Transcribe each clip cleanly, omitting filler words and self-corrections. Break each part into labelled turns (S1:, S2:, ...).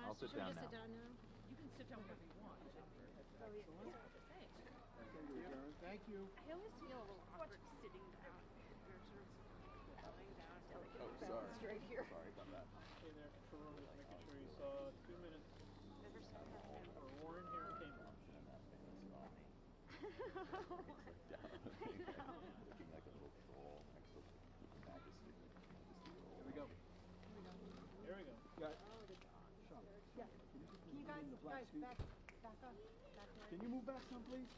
S1: I'll sit down now.
S2: You can sit down wherever you want.
S3: Oh, yeah.
S2: Thanks.
S4: Thank you.
S3: I always feel a little awkward sitting down. You're sort of lying down. I feel like
S1: Oh,
S3: it's
S1: sorry.
S3: straight here.
S1: Sorry about that.
S4: Hey there, Jerome, just making sure you saw 2 minutes
S3: Never saw that.
S4: for Warren here in Cambridge.
S1: Looking like a little troll next to Majesty.
S4: Here we go. Here we go.
S5: Yeah.
S3: Can you guys back up?
S5: Can you move back some, please?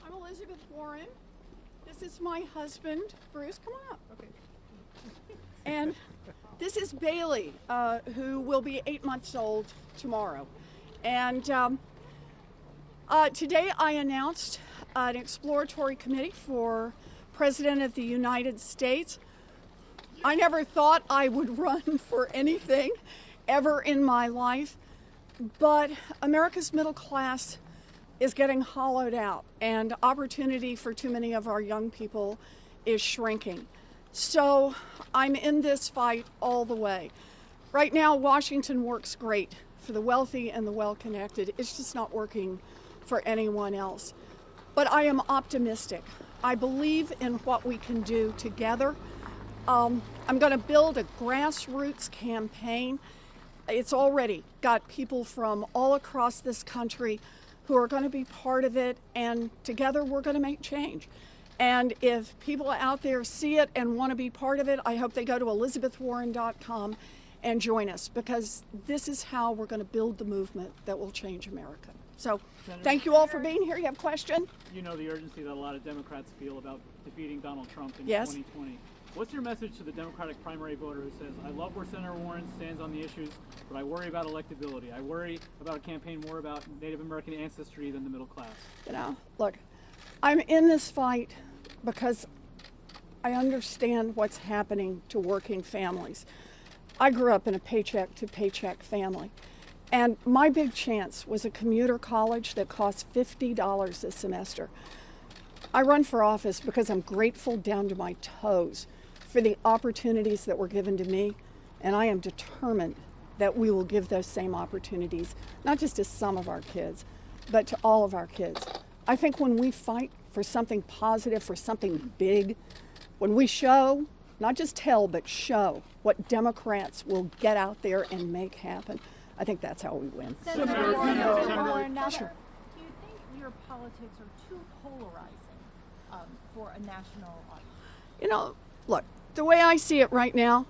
S6: I'm Elizabeth Warren. This is my husband, Bruce. Come on up.
S5: Okay.
S6: And this is Bailey, who will be 8 months old tomorrow. And today I announced an exploratory committee for President of the United States. I never thought I would run for anything ever in my life, but America's middle class is getting hollowed out, and opportunity for too many of our young people is shrinking. So I'm in this fight all the way. Right now, Washington works great for the wealthy and the well-connected. It's just not working for anyone else. But I am optimistic. I believe in what we can do together. I'm going to build a grassroots campaign. It's already got people from all across this country who are going to be part of it, and together we're going to make change. And if people out there see it and want to be part of it, I hope they go to elizabethwarren.com and join us, because this is how we're going to build the movement that will change America. So thank you all for being here. You have a question?
S4: You know the urgency that a lot of Democrats feel about defeating Donald Trump in
S6: Yes.
S4: 2020. What's your message to the Democratic primary voter who says, I love where Senator Warren stands on the issues, but I worry about electability. I worry about a campaign more about Native American ancestry than the middle class?
S6: You know, look, I'm in this fight because I understand what's happening to working families. I grew up in a paycheck-to-paycheck family, and my big chance was a commuter college that cost $50 a semester. I run for office because I'm grateful down to my toes for the opportunities that were given to me, and I am determined that we will give those same opportunities, not just to some of our kids, but to all of our kids. I think when we fight for something positive, for something big, when we show, not just tell, but show what Democrats will get out there and make happen, I think that's how we win.
S2: Senator Warren, now
S6: Sure.
S2: do you think your politics are too polarizing for a national audience?
S6: You know, look, the way I see it right now,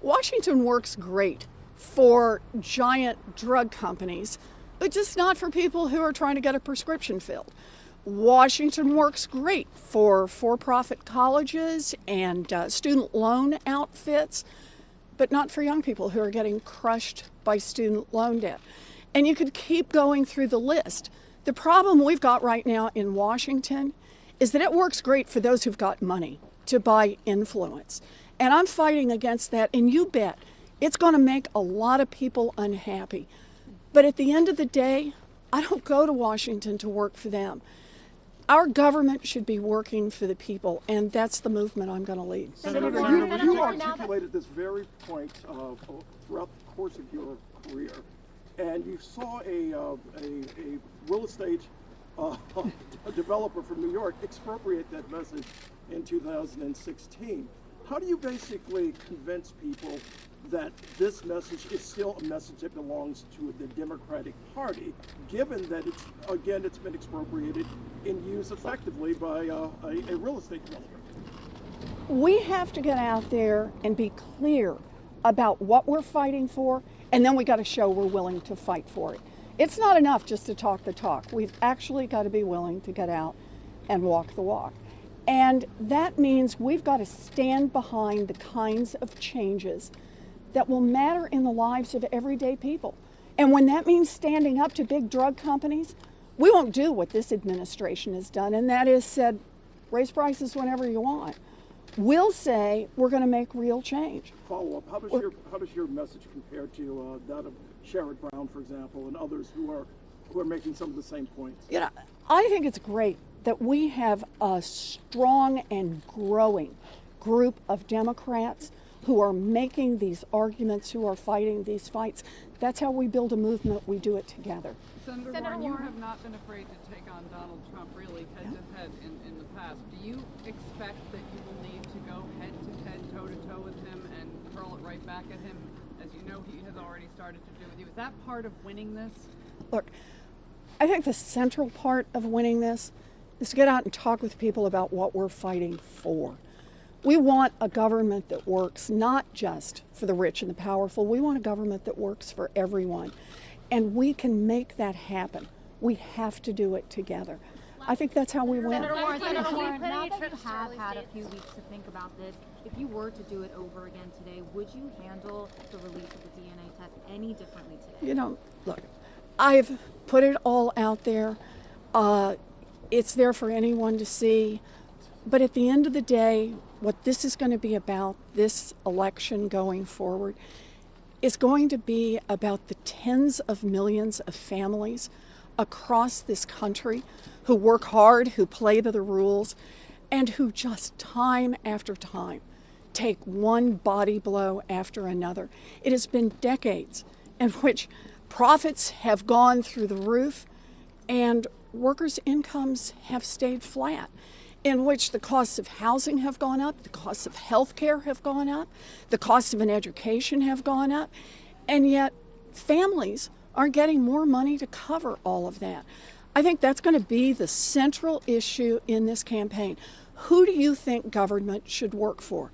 S6: Washington works great for giant drug companies, but just not for people who are trying to get a prescription filled. Washington works great for for-profit colleges and student loan outfits, but not for young people who are getting crushed by student loan debt. And you could keep going through the list. The problem we've got right now in Washington is that it works great for those who've got money to buy influence. And I'm fighting against that, and you bet it's going to make a lot of people unhappy. But at the end of the day, I don't go to Washington to work for them. Our government should be working for the people, and that's the movement I'm going to lead.
S5: Senator, you articulated this very point throughout the course of your career, and you saw a real estate developer from New York expropriate that message in 2016. How do you basically convince people that this message is still a message that belongs to the Democratic Party, given that it's been expropriated and used effectively by a real estate developer?
S6: We have to get out there and be clear about what we're fighting for, and then we got to show we're willing to fight for it. It's not enough just to talk the talk. We've actually got to be willing to get out and walk the walk. And that means we've got to stand behind the kinds of changes that will matter in the lives of everyday people. And when that means standing up to big drug companies, we won't do what this administration has done, and that is said, raise prices whenever you want. we'll say we're going to make real change.
S5: Follow up. How does your message compare to that of Sherrod Brown, for example, and others who are making some of the same points?
S6: You know, I think it's great that we have a strong and growing group of Democrats who are making these arguments, who are fighting these fights. That's how we build a movement. We do it together.
S7: Senator Warren, you have not been afraid to take on Donald Trump really head to head in the past. Do you expect that you will need to go head to head, toe to toe with him and hurl it right back at him, as you know he has already started to do with you? Is that part of winning this?
S6: Look, I think the central part of winning this is to get out and talk with people about what we're fighting for. We want a government that works not just for the rich and the powerful. We want a government that works for everyone. And we can make that happen. We have to do it together. I think that's how we win.
S8: Senator Warren, now that you have had a few weeks to think about this, if you were to do it over again today, would you handle the release of the DNA test any differently today?
S6: You know, look, I've put it all out there. It's there for anyone to see. But at the end of the day, what this is going to be about, this election going forward, is going to be about the tens of millions of families across this country who work hard, who play by the rules, and who just time after time take one body blow after another. It has been decades in which profits have gone through the roof and workers' incomes have stayed flat, in which the costs of housing have gone up, the costs of health care have gone up, the costs of an education have gone up, and yet families are getting more money to cover all of that. I think that's going to be the central issue in this campaign. Who do you think government should work for?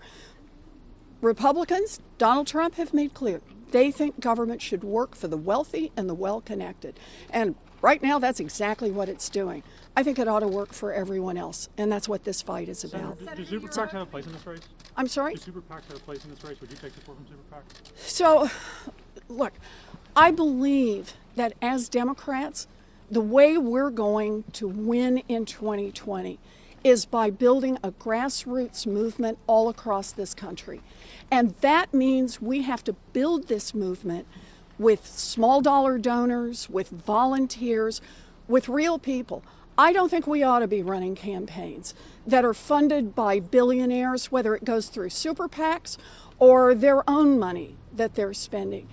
S6: Republicans, Donald Trump, have made clear they think government should work for the wealthy and the well-connected. And right now, that's exactly what it's doing. I think it ought to work for everyone else, and that's what this fight is about.
S9: Does Super PACs have a place in this race?
S6: I'm sorry?
S9: Do Super PACs have a place in this race? Would you take support from Super PACs?
S6: So, look, I believe that as Democrats, the way we're going to win in 2020 is by building a grassroots movement all across this country. And that means we have to build this movement with small dollar donors, with volunteers, with real people. I don't think we ought to be running campaigns that are funded by billionaires, whether it goes through super PACs or their own money that they're spending.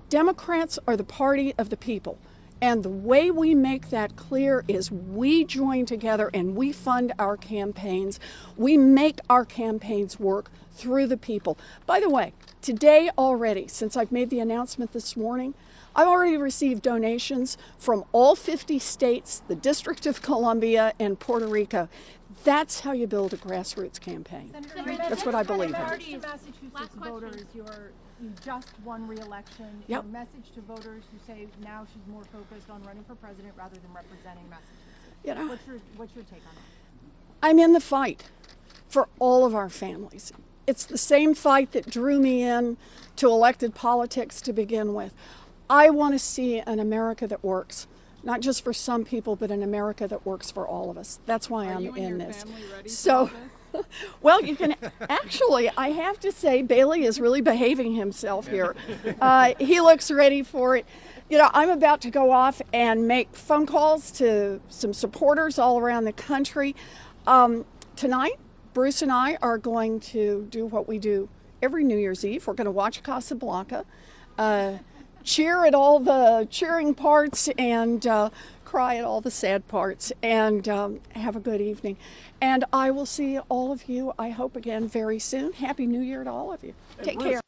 S6: Democrats are the party of the people. And the way we make that clear is we join together and we fund our campaigns. We make our campaigns work through the people. By the way, today already, since I've made the announcement this morning, I've already received donations from all 50 states, the District of Columbia, and Puerto Rico. That's how you build a grassroots campaign. That's what I believe in.
S2: Massachusetts voters, you just won re-election.
S6: Yep.
S2: Your message to voters who say now she's more focused on running for president rather than representing Massachusetts.
S6: You know,
S2: what's your take on that?
S6: I'm in the fight for all of our families. It's the same fight that drew me in to elected politics to begin with. I want to see an America that works, not just for some people, but an America that works for all of us. That's why I'm in this. So, well, you can actually, I have to say, Bailey is really behaving himself here. He looks ready for it. You know, I'm about to go off and make phone calls to some supporters all around the country. Tonight, Bruce and I are going to do what we do every New Year's Eve. We're going to watch Casablanca, cheer at all the cheering parts, and cry at all the sad parts, and have a good evening. And I will see all of you, I hope, again very soon. Happy New Year to all of you. Take care.